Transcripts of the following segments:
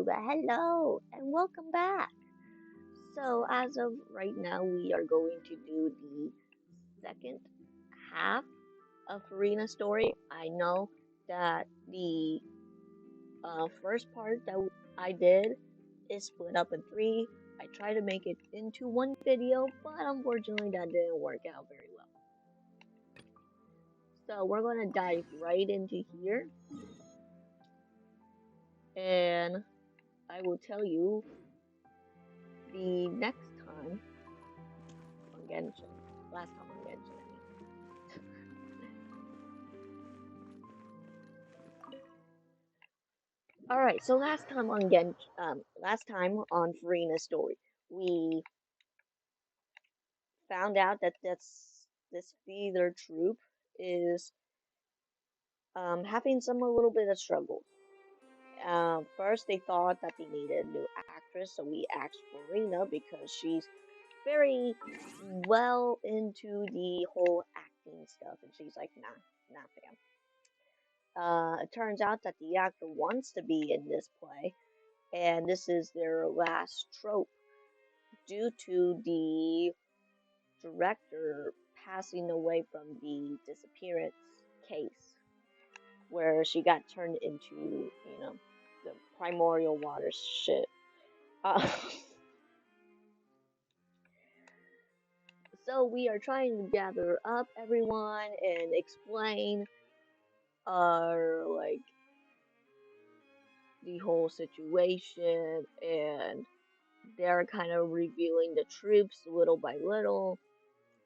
YouTube. Hello and welcome back. So, as of right now, we are going to do the second half of Furina story. I know that the first part that I did is split up in three. I tried to make it into one video, but unfortunately, that didn't work out very well. So, we're going to dive right into here, and I will tell you the next time on Genshin. Last time on Genshin, I mean. Alright, so last time on Furina's story, we found out that this theater troupe is having a little bit of struggle. First, they thought that they needed a new actress, so we asked Furina because she's very well into the whole acting stuff, and she's like, nah, not fam. It turns out that the actor wants to be in this play, and this is their last trope due to the director passing away from the disappearance case, where she got turned into, the primordial water shit. Uh, so we are trying to gather up everyone and explain like the whole situation, and they're kind of revealing the troops little by little,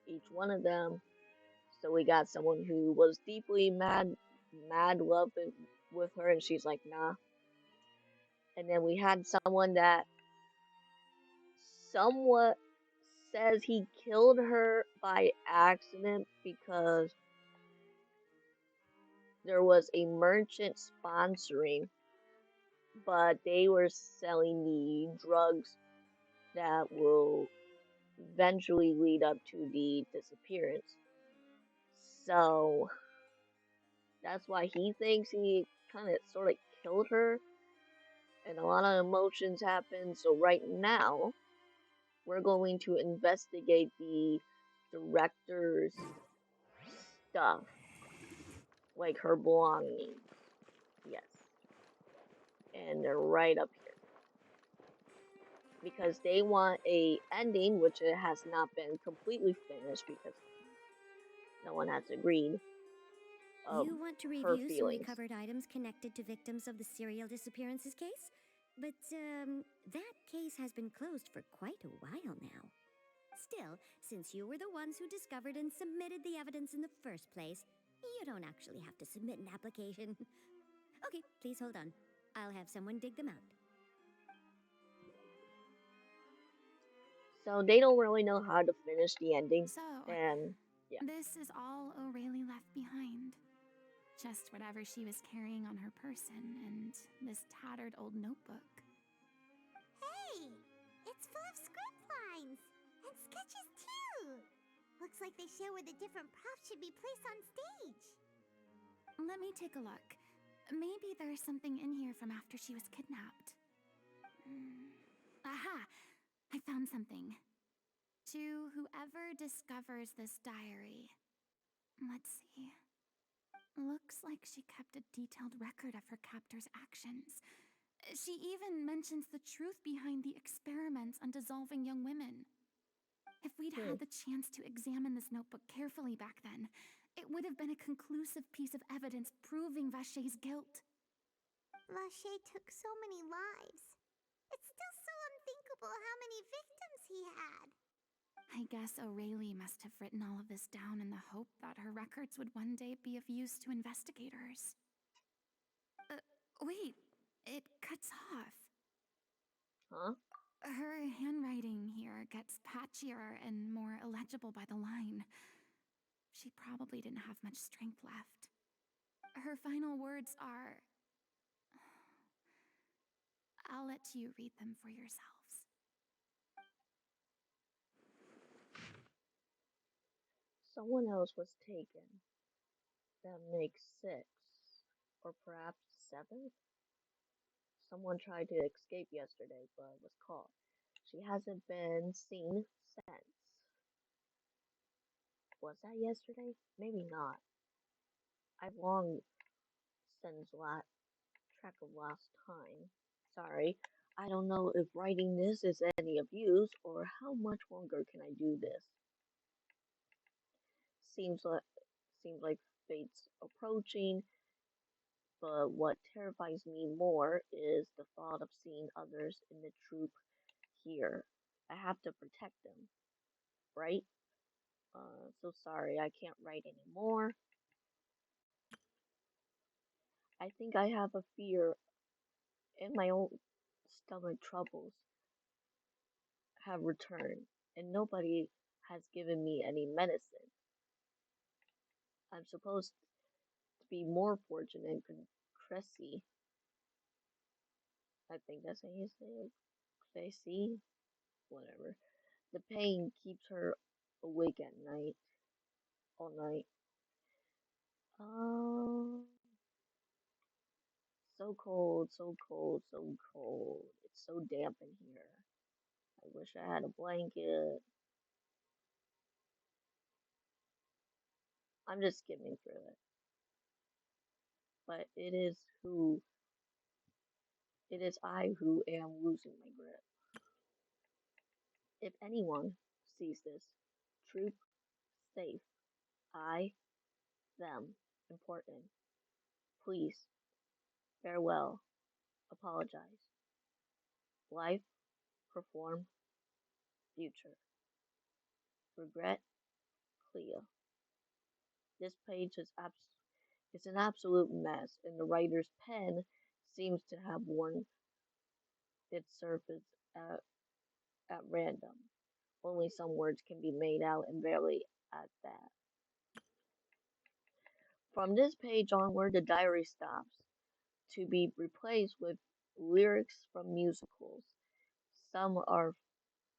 each one of them. So we got someone who was deeply mad love with her, and she's like, nah. And then we had someone that somewhat says he killed her by accident because there was a merchant sponsoring, but they were selling the drugs that will eventually lead up to the disappearance. So that's why he thinks he kind of sort of killed her, and a lot of emotions happen. So right now, we're going to investigate the director's stuff, like her belongings. Yes, and they're right up here because they want a ending, which it has not been completely finished because no one has agreed of You want to her review some feelings. recovered items connected to victims of the serial disappearances case? But, that case has been closed for quite a while now. Still, since you were the ones who discovered and submitted the evidence in the first place, you don't actually have to submit an application. Okay, please hold on. I'll have someone dig them out. So they don't really know how to finish the ending, So, and yeah. this is all O'Reilly left behind. Just whatever she was carrying on her person and this tattered old notebook. Hey! It's full of script lines! And sketches too! Looks like they show where the different props should be placed on stage. Let me take a look. Maybe there's something in here from after she was kidnapped. Aha! I found something. To whoever discovers this diary. Let's see. Looks like she kept a detailed record of her captor's actions. She even mentions the truth behind the experiments on dissolving young women. If we'd had the chance to examine this notebook carefully back then, it would have been a conclusive piece of evidence proving Vacher's guilt. Vacher took so many lives. It's still so unthinkable how many victims he had. I guess O'Reilly must have written all of this down in the hope that her records would one day be of use to investigators. Wait, it cuts off. Huh? Her handwriting here gets patchier and more illegible by the line. She probably didn't have much strength left. Her final words are... I'll let you read them for yourselves. Someone else was taken. That makes six, or perhaps seven. Someone tried to escape yesterday, but was caught. She hasn't been seen since. Was that yesterday? Maybe not. I've long since lost track of last time. Sorry. I don't know if writing this is any of use or how much longer can I do this. Seems like seems like fate's approaching, but what terrifies me more is the thought of seeing others in the troop here. I have to protect them, right? So sorry, I can't write anymore. I think I have a fear, and my own stomach troubles have returned, and nobody has given me any medicine. I'm supposed to be more fortunate than Cressy. I think that's how you say it. Cressy? Whatever. The pain keeps her awake at night, all night. Oh, so cold, so cold, so cold. It's so damp in here. I wish I had a blanket. I'm just skimming through it. But it is I who am losing my grip. If anyone sees this, troop, safe, I, them, important. Please, farewell, apologize. Life, perform, future. Regret, Cleo. This page is an absolute mess, and the writer's pen seems to have worn its surface at, at random. Only some words can be made out, and barely at that. From this page onward, the diary stops, to be replaced with lyrics from musicals. Some are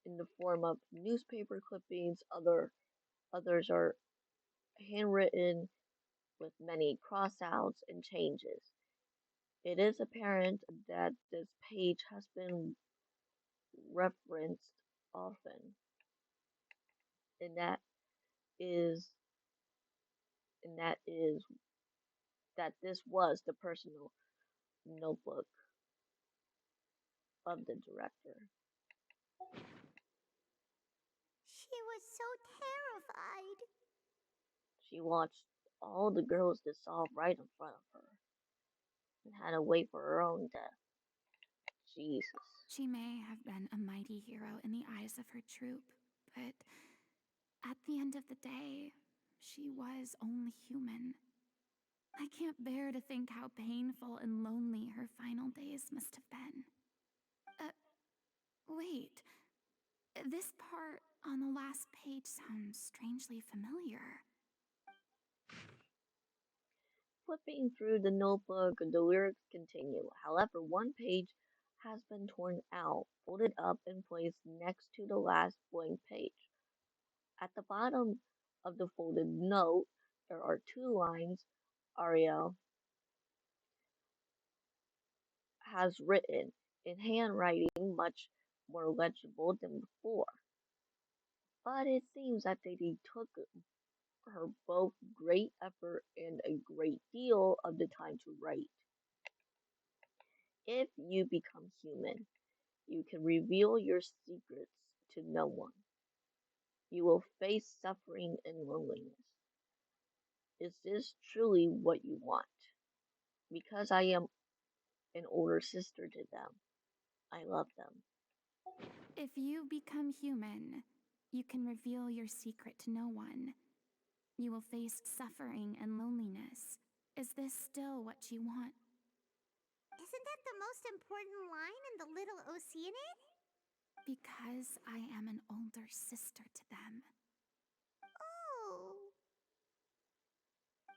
in the form of newspaper clippings, others are handwritten with many crossouts and changes. It is apparent that this page has been referenced often, and is that is that this was the personal notebook of the director. She was so terrified. She watched all the girls dissolve right in front of her and had to wait for her own death. Jesus. She may have been a mighty hero in the eyes of her troop, but at the end of the day, she was only human. I can't bear to think how painful and lonely her final days must have been. Wait, this part on the last page sounds strangely familiar. Flipping through the notebook, the lyrics continue. However, one page has been torn out, folded up, and placed next to the last blank page. At the bottom of the folded note, there are two lines Ariel has written in handwriting much more legible than before. But it seems that they took her both great effort and a great deal of the time to write. If you become human, you can reveal your secrets to no one. You will face suffering and loneliness. Is this truly what you want? Because I am an older sister to them, I love them. If you become human, you can reveal your secret to no one. You will face suffering and loneliness. Is this still what you want? Isn't that the most important line in the Little Oceanid? Because I am an older sister to them. Oh.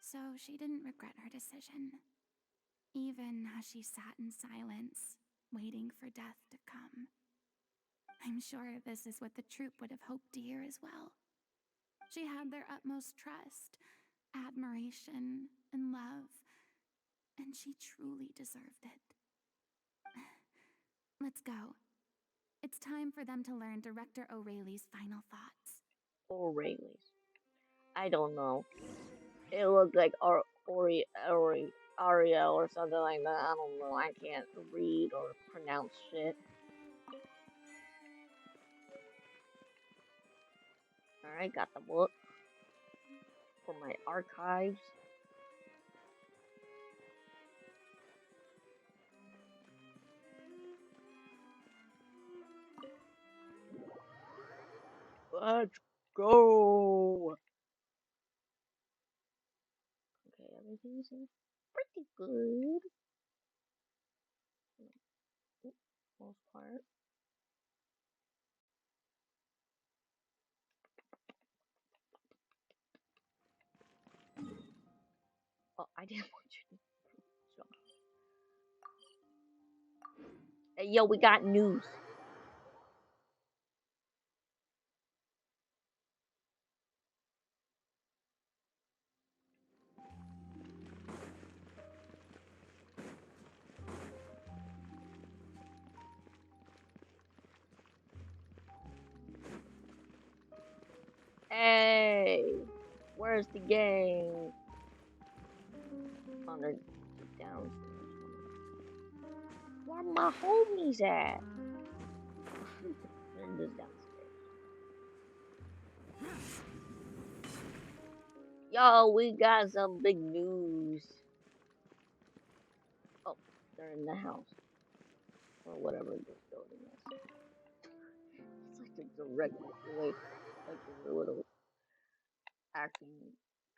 So she didn't regret her decision, even as she sat in silence, waiting for death to come. I'm sure this is what the troupe would have hoped to hear as well. She had their utmost trust, admiration, and love, and she truly deserved it. Let's go. It's time for them to learn Director O'Reilly's final thoughts. O'Reilly's. I don't know. It looked like Ariel or something like that. I don't know. I can't read or pronounce shit. Alright, got the book for my archives. Let's go! Okay, everything seems pretty good. Most part. Oh, I didn't want you to jump. Hey, yo, we got news. Hey, where's the gang? On the downstairs. Where my homies at? They're just downstairs. Yo, we got some big news. Oh, they're in the house. Or whatever this building is. It's like a direct way, like a little acting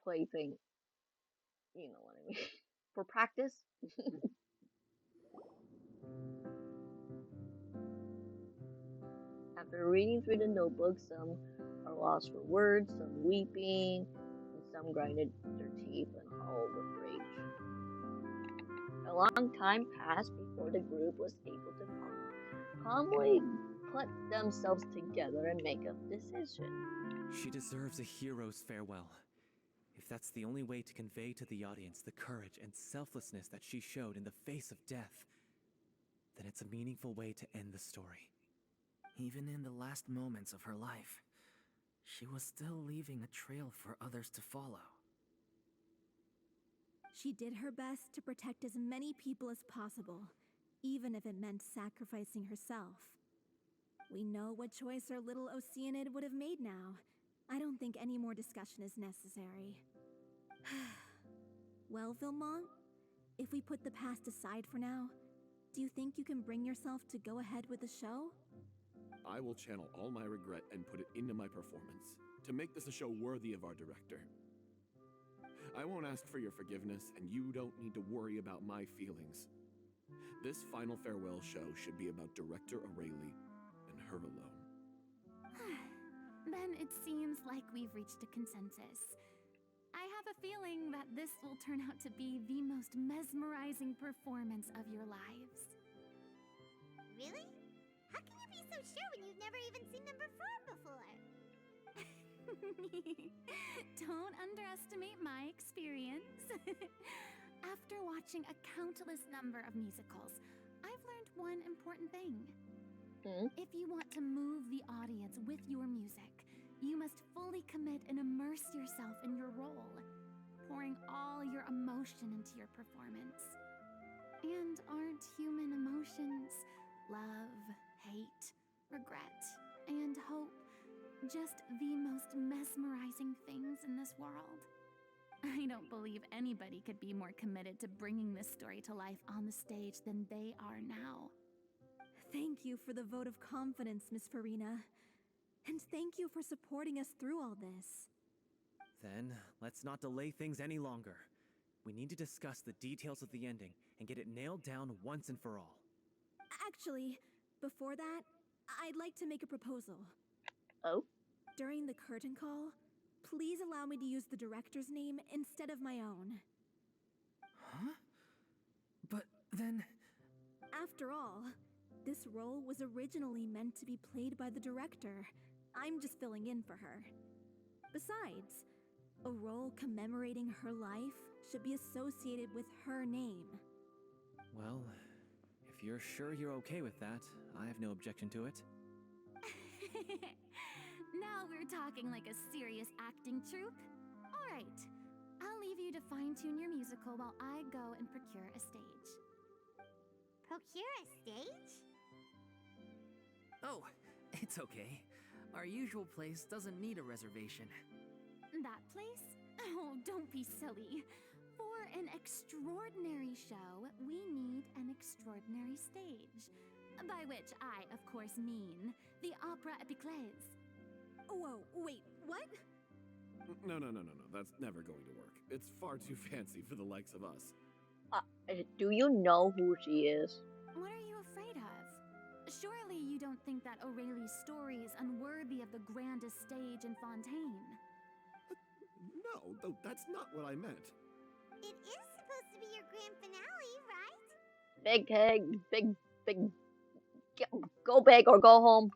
play thing. You know what I mean? For practice. After reading through the notebook, some are lost for words, some weeping, and some grinded their teeth and howled with rage. A long time passed before the group was able to calmly put themselves together and make a decision. She deserves a hero's farewell. If that's the only way to convey to the audience the courage and selflessness that she showed in the face of death, then it's a meaningful way to end the story. Even in the last moments of her life, she was still leaving a trail for others to follow. She did her best to protect as many people as possible, even if it meant sacrificing herself. We know what choice our little Oceanid would have made now. I don't think any more discussion is necessary. Well, Vilmont, if we put the past aside for now, do you think you can bring yourself to go ahead with the show? I will channel all my regret and put it into my performance, to make this a show worthy of our director. I won't ask for your forgiveness, and you don't need to worry about my feelings. This final farewell show should be about Director O'Reilly and her alone. Then it seems like we've reached a consensus. I have a feeling that this will turn out to be the most mesmerizing performance of your lives. Really? How can you be so sure when you've never even seen them perform before? Don't underestimate my experience. After watching a countless number of musicals, I've learned one important thing. If you want to move the audience with your music, you must fully commit and immerse yourself in your role, pouring all your emotion into your performance. And aren't human emotions, love, hate, regret, and hope, just the most mesmerizing things in this world? I don't believe anybody could be more committed to bringing this story to life on the stage than they are now. Thank you for the vote of confidence, Miss Furina. And thank you for supporting us through all this. Then, let's not delay things any longer. We need to discuss the details of the ending and get it nailed down once and for all. Actually, before that, I'd like to make a proposal. Oh? During the curtain call, please allow me to use the director's name instead of my own. Huh? But then... After all, this role was originally meant to be played by the director. I'm just filling in for her. Besides, a role commemorating her life should be associated with her name. Well, if you're sure you're okay with that, I have no objection to it. Now we're talking like a serious acting troupe. All right, I'll leave you to fine-tune your musical while I go and procure a stage. Procure a stage? Oh, it's okay. Our usual place doesn't need a reservation. That place? Oh, don't be silly. For an extraordinary show, we need an extraordinary stage. By which I, of course, mean the Opera Epiclese. Whoa, wait, what? No. That's never going to work. It's far too fancy for the likes of us. Do you know who she is? What are you afraid of? Surely you don't think that Aurelie's story is unworthy of the grandest stage in Fontaine. No, though that's not what I meant. It is supposed to be your grand finale, right? Big head, big. Go big or go home.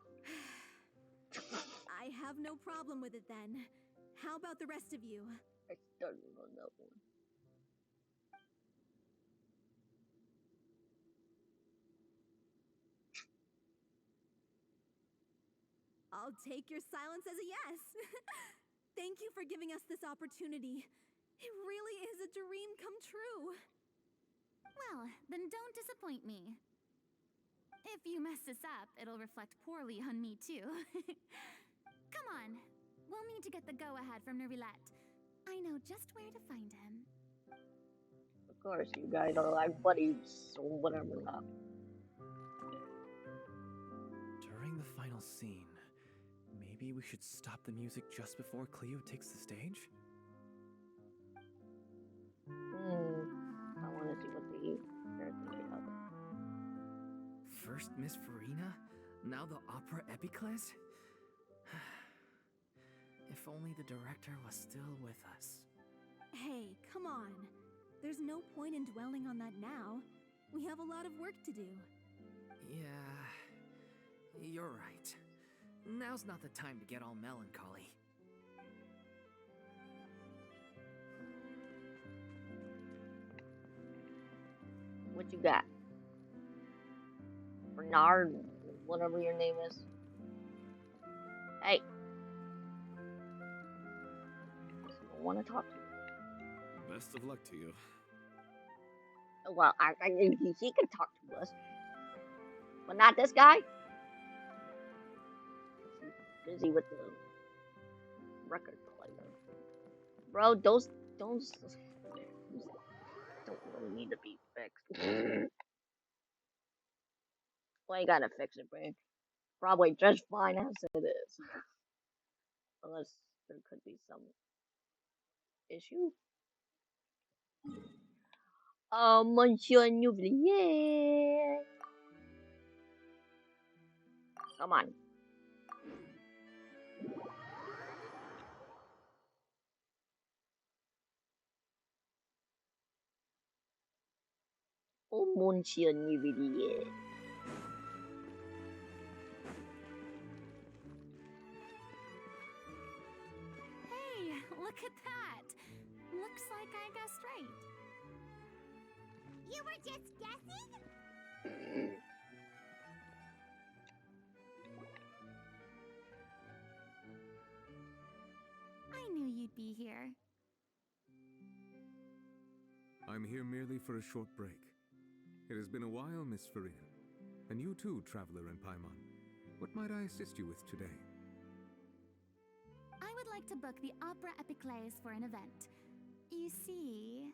I have no problem with it then. How about the rest of you? I started on that one. I'll take your silence as a yes. Thank you for giving us this opportunity. It really is a dream come true. Well, then don't disappoint me. If you mess this up, it'll reflect poorly on me too. Come on, we'll need to get the go-ahead from Nervilette. I know just where to find him. Of course, you guys are like buddies, so whatever. During the final scene, maybe we should stop the music just before Cleo takes the stage? I want to see what they're thinking of. First Miss Furina, now the Opera Epiclese? If only the director was still with us. Hey, come on. There's no point in dwelling on that now. We have a lot of work to do. Yeah, you're right. Now's not the time to get all melancholy. What you got? Bernard, whatever your name is. Hey. I want to talk to you. Best of luck to you. Well, he can talk to us. But not this guy. He's busy with the record player. Bro, those don't really need to be fixed. Well, you gotta fix it, man. Probably just fine as it is. Unless there could be some issue. Monsieur Noublier. Come on. Oh, Monsieur Noublier. Hey, look at that! Looks like I guessed right. You were just guessing? I knew you'd be here. I'm here merely for a short break. It has been a while, Miss Furina. And you too, traveler in Paimon. What might I assist you with today? I would like to book the Opera Epiclese for an event. You see...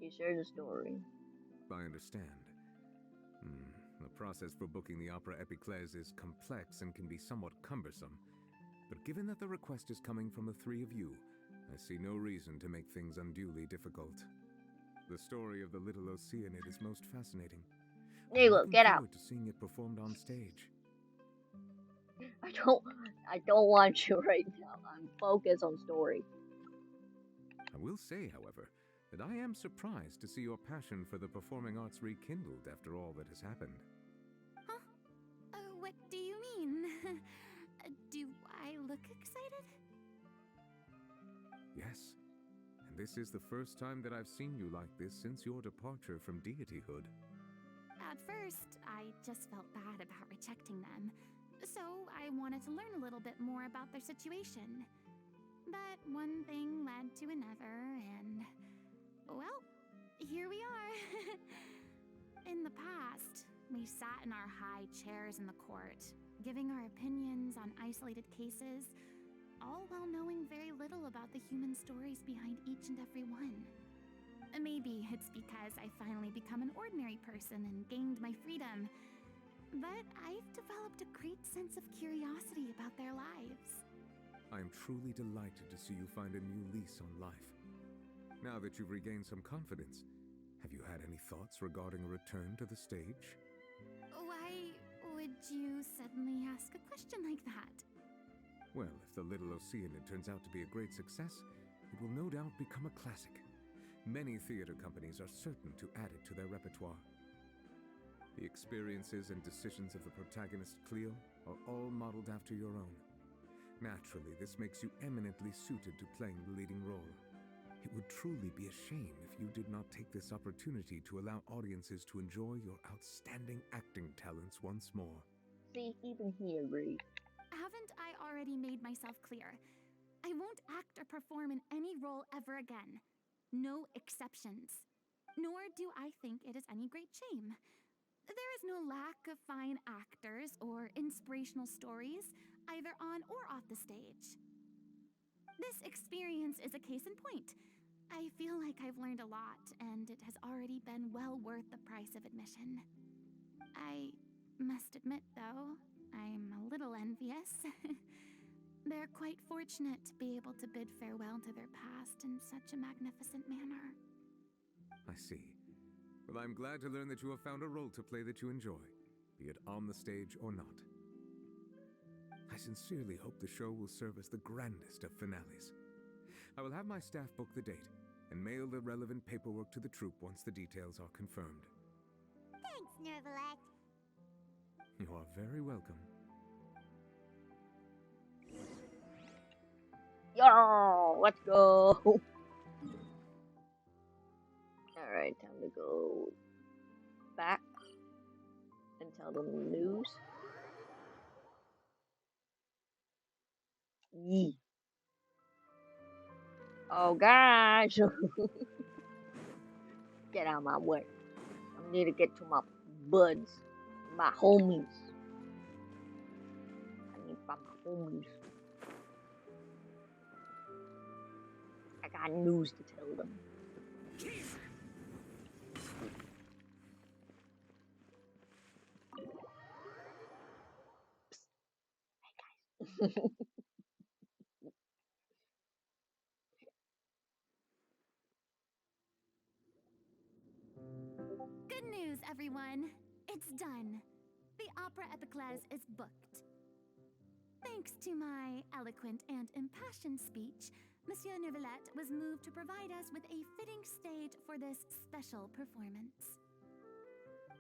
You share the story. I understand. The process for booking the Opera Epiclese is complex and can be somewhat cumbersome. But given that the request is coming from the three of you, I see no reason to make things unduly difficult. The story of the little Oceanid is most fascinating. There you go, get out. I'm looking forward to seeing it performed on stage. I don't want you right now. I'm focused on story. I will say, however, that I am surprised to see your passion for the performing arts rekindled after all that has happened. Huh? What do you mean? Do I look excited? Yes, and this is the first time that I've seen you like this since your departure from deityhood. At first, I just felt bad about rejecting them, so I wanted to learn a little bit more about their situation. But one thing led to another, and well, here we are. In the past, we sat in our high chairs in the court, giving our opinions on isolated cases, all while knowing very little about the human stories behind each and every one. Maybe it's because I finally become an ordinary person and gained my freedom, but I've developed a great sense of curiosity about their lives. I am truly delighted to see you find a new lease on life. Now that you've regained some confidence, have you had any thoughts regarding a return to the stage? Why would you suddenly ask a question like that? Well, if the Little Oceanid turns out to be a great success, it will no doubt become a classic. Many theater companies are certain to add it to their repertoire. The experiences and decisions of the protagonist Cleo are all modeled after your own. Naturally, this makes you eminently suited to playing the leading role. It would truly be a shame if you did not take this opportunity to allow audiences to enjoy your outstanding acting talents once more. See, even he agreed. Haven't I already made myself clear? I won't act or perform in any role ever again. No exceptions. Nor do I think it is any great shame. There is no lack of fine actors or inspirational stories, either on or off the stage. This experience is a case in point. I feel like I've learned a lot, and it has already been well worth the price of admission. I must admit, though, I'm a little envious. They're quite fortunate to be able to bid farewell to their past in such a magnificent manner. I see. Well, I'm glad to learn that you have found a role to play that you enjoy, be it on the stage or not. I sincerely hope the show will serve as the grandest of finales. I will have my staff book the date and mail the relevant paperwork to the troupe once the details are confirmed. Thanks, Nervalect. You are very welcome. Yo, let's go. Alright, time to go back and tell them the news. Yee. Oh gosh. Get out of my way. I need to get to my buds, my homies. I need to find my homies. I got news to tell them. Hey guys. Good news, everyone! It's done. The Opera Epiclese is booked. Thanks to my eloquent and impassioned speech, Monsieur Neuvillette was moved to provide us with a fitting stage for this special performance.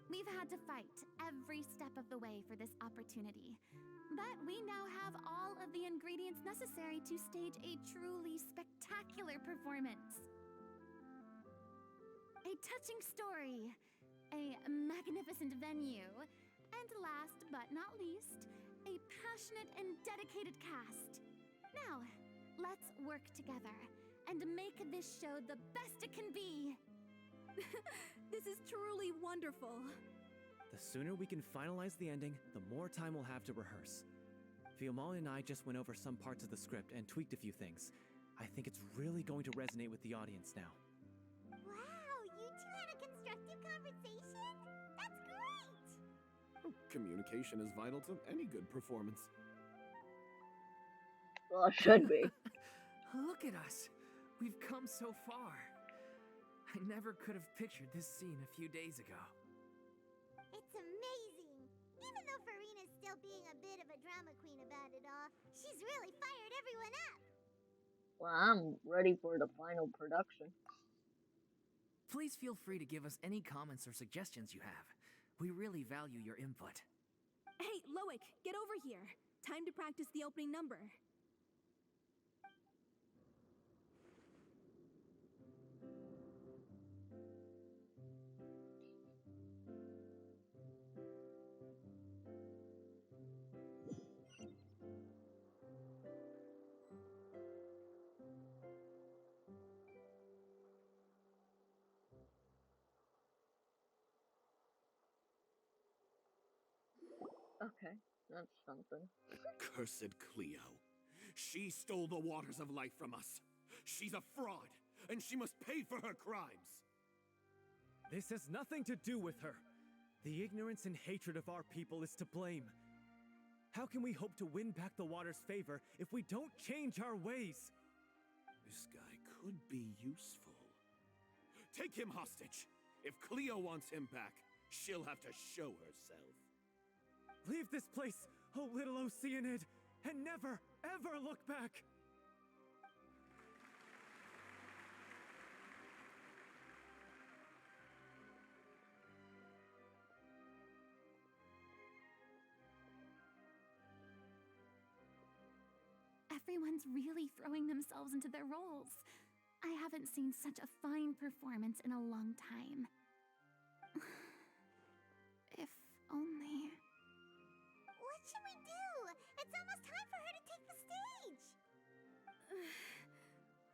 We've had to fight every step of the way for this opportunity, but we now have all of the ingredients necessary to stage a truly spectacular performance. A touching story, a magnificent venue, and last but not least, a passionate and dedicated cast. Now, let's work together and make this show the best it can be. This is truly wonderful. The sooner we can finalize the ending, the more time we'll have to rehearse. Fiamma and I just went over some parts of the script and tweaked a few things. I think it's really going to resonate with the audience now. Wow, you two had a constructive conversation? That's great! Communication is vital to any good performance. Well, it should be. Look at us. We've come so far. I never could have pictured this scene a few days ago. It's amazing! Even though Furina's still being a bit of a drama queen about it all, she's really fired everyone up! Well, I'm ready for the final production. Please feel free to give us any comments or suggestions you have. We really value your input. Hey, Loic, get over here. Time to practice the opening number. Okay, that's something. Cursed Cleo. She stole the waters of life from us. She's a fraud, and she must pay for her crimes. This has nothing to do with her. The ignorance and hatred of our people is to blame. How can we hope to win back the water's favor if we don't change our ways? This guy could be useful. Take him hostage. If Cleo wants him back, she'll have to show herself. Leave this place, oh little Oceanid, and never, ever look back! Everyone's really throwing themselves into their roles. I haven't seen such a fine performance in a long time. If only. What should we do? It's almost time for her to take the stage.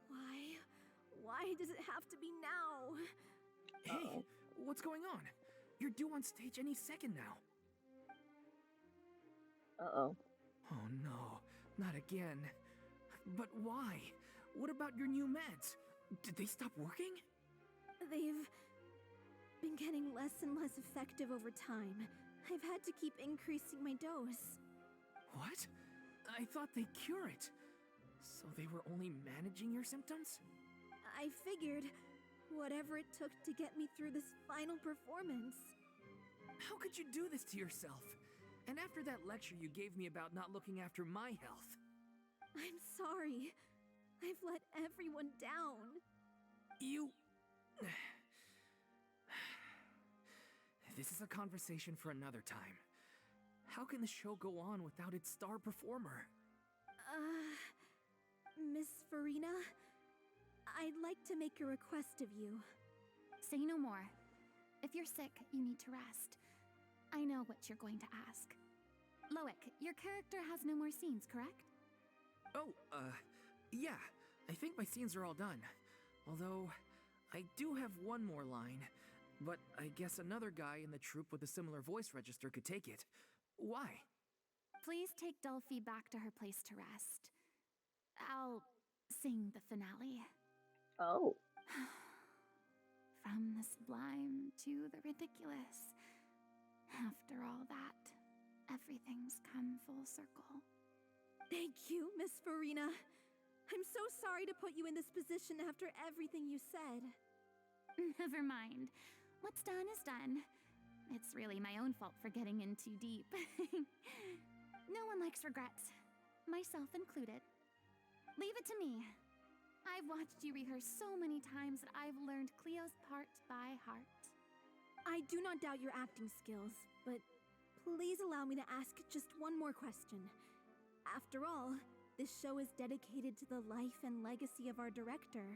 Why? Why does it have to be now? Hey, what's going on? You're due on stage any second now. Uh-oh. Oh no, not again. But why? What about your new meds? Did they stop working? They've been getting less and less effective over time. I've had to keep increasing my dose. What? I thought they cure it. So they were only managing your symptoms? I figured whatever it took to get me through this final performance. How could you do this to yourself? And after that lecture you gave me about not looking after my health. I'm sorry. I've let everyone down. You... This is a conversation for another time. How can the show go on without its star performer? Miss Furina, I'd like to make a request of you. Say no more. If you're sick, you need to rest. I know what you're going to ask. Loic, your character has no more scenes, correct? Oh, yeah. I think my scenes are all done. Although, I do have one more line. But I guess another guy in the troupe with a similar voice register could take it. Why? Please take Delphi back to her place to rest. I'll sing the finale. Oh. From the sublime to the ridiculous. After all that, everything's come full circle. Thank you, Miss Furina. I'm so sorry to put you in this position after everything you said. Never mind. What's done is done. It's really my own fault for getting in too deep. No one likes regrets, myself included. Leave it to me. I've watched you rehearse so many times that I've learned Cleo's parts by heart. I do not doubt your acting skills, but please allow me to ask just one more question. After all, this show is dedicated to the life and legacy of our director.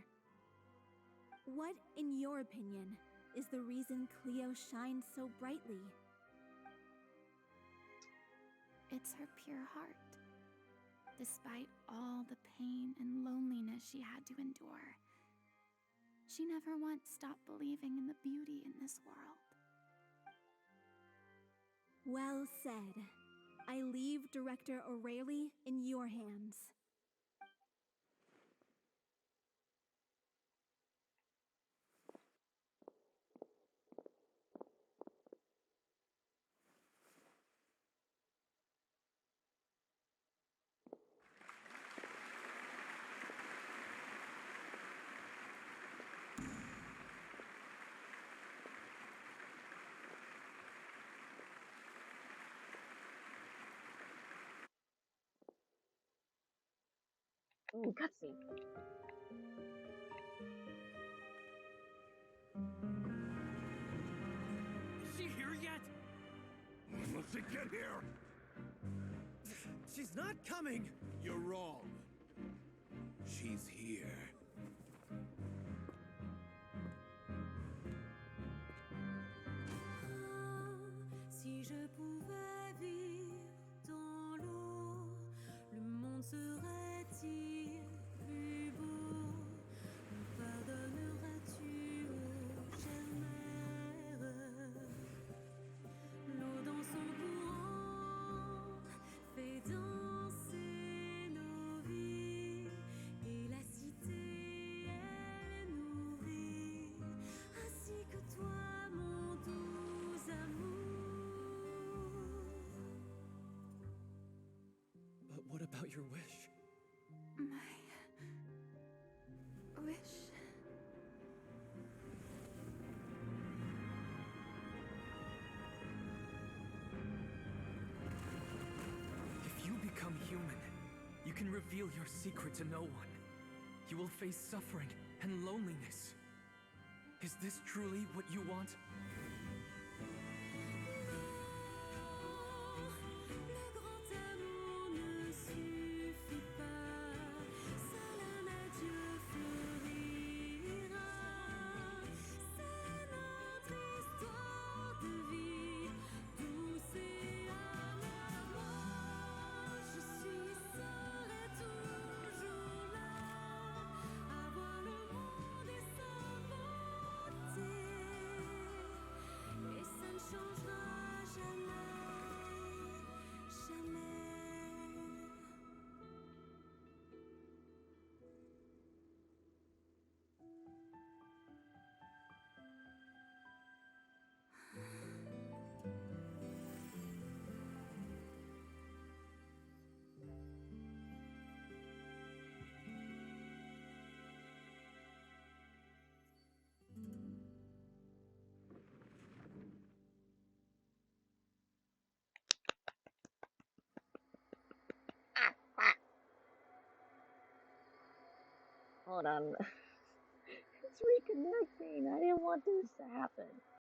What, in your opinion, is the reason Cleo shines so brightly? It's her pure heart. Despite all the pain and loneliness she had to endure, she never once stopped believing in the beauty in this world. Well said. I leave Director O'Reilly in your hands. Ooh, cutscene. Is she here yet? When she get here? She's not coming! You're wrong. She's here. Si je pouvais vivre dans l'eau, le monde serait-il plus beau? Me pardonneras-tu, ô chère mère? L'eau dans son courant your wish? My wish. If you become human, you can reveal your secret to no one. You will face suffering and loneliness. Is this truly what you want? Le grand amour ne suffit pas, seul un adieu fleurira. C'est notre histoire de vie, douce et amère. Moi, je suis, serai toujours là, à voir le monde et sa beauté. Et ça ne changera jamais, jamais. Hold on. It's reconnecting. I didn't want this to happen.